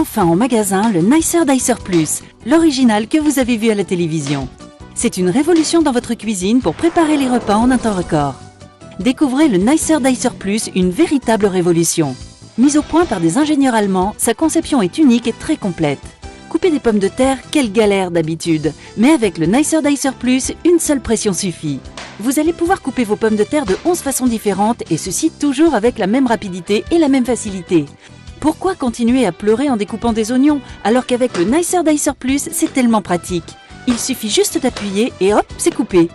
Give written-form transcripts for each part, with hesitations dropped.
enfin en magasin le Nicer Dicer Plus, l'original que vous avez vu à la télévision. C'est une révolution dans votre cuisine pour préparer les repas en un temps record. Découvrez le Nicer Dicer Plus, une véritable révolution. Mise au point par des ingénieurs allemands, sa conception est unique et très complète. Couper des pommes de terre, quelle galère d'habitude. Mais avec le Nicer Dicer Plus, une seule pression suffit. Vous allez pouvoir couper vos pommes de terre de 11 façons différentes et ceci toujours avec la même rapidité et la même facilité. Pourquoi continuer à pleurer en découpant des oignons alors qu'avec le Nicer Dicer Plus, c'est tellement pratique. Il suffit juste d'appuyer et hop, c'est coupé.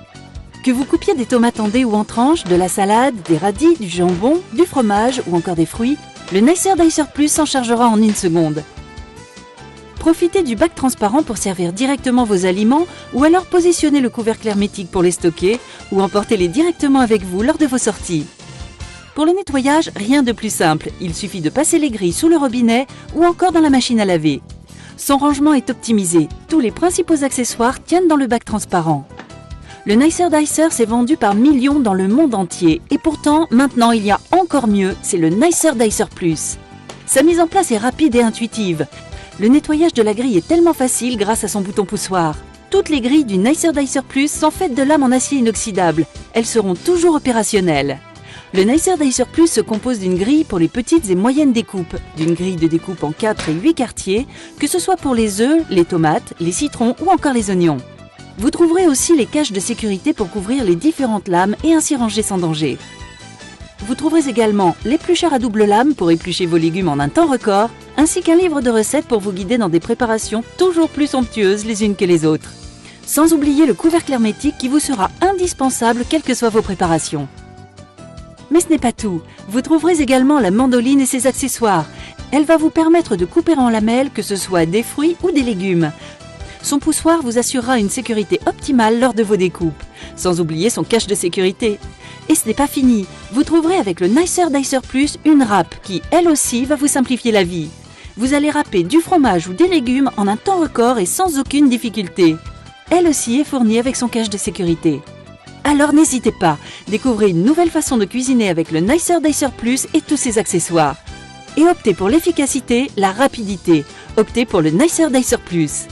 Que vous coupiez des tomates en dés ou en tranches, de la salade, des radis, du jambon, du fromage ou encore des fruits, le Nicer Dicer Plus s'en chargera en 1 seconde. Profitez du bac transparent pour servir directement vos aliments ou alors positionnez le couvercle hermétique pour les stocker ou emportez-les directement avec vous lors de vos sorties. Pour le nettoyage, rien de plus simple, il suffit de passer les grilles sous le robinet ou encore dans la machine à laver. Son rangement est optimisé, tous les principaux accessoires tiennent dans le bac transparent. Le Nicer Dicer s'est vendu par millions dans le monde entier et pourtant, maintenant il y a encore mieux, c'est le Nicer Dicer Plus. Sa mise en place est rapide et intuitive. Le nettoyage de la grille est tellement facile grâce à son bouton poussoir. Toutes les grilles du Nicer Dicer Plus sont faites de lames en acier inoxydable. Elles seront toujours opérationnelles. Le Nicer Dicer Plus se compose d'une grille pour les petites et moyennes découpes, d'une grille de découpe en 4 et 8 quartiers, que ce soit pour les œufs, les tomates, les citrons ou encore les oignons. Vous trouverez aussi les caches de sécurité pour couvrir les différentes lames et ainsi ranger sans danger. Vous trouverez également l'éplucheur à double lame pour éplucher vos légumes en un temps record, ainsi qu'un livre de recettes pour vous guider dans des préparations toujours plus somptueuses les unes que les autres. Sans oublier le couvercle hermétique qui vous sera indispensable quelles que soient vos préparations. Mais ce n'est pas tout, vous trouverez également la mandoline et ses accessoires. Elle va vous permettre de couper en lamelles que ce soit des fruits ou des légumes. Son poussoir vous assurera une sécurité optimale lors de vos découpes, sans oublier son cache de sécurité. Et ce n'est pas fini, vous trouverez avec le Nicer Dicer Plus une râpe qui, elle aussi, va vous simplifier la vie. Vous allez râper du fromage ou des légumes en un temps record et sans aucune difficulté. Elle aussi est fournie avec son cache de sécurité. Alors n'hésitez pas, découvrez une nouvelle façon de cuisiner avec le Nicer Dicer Plus et tous ses accessoires. Et optez pour l'efficacité, la rapidité. Optez pour le Nicer Dicer Plus.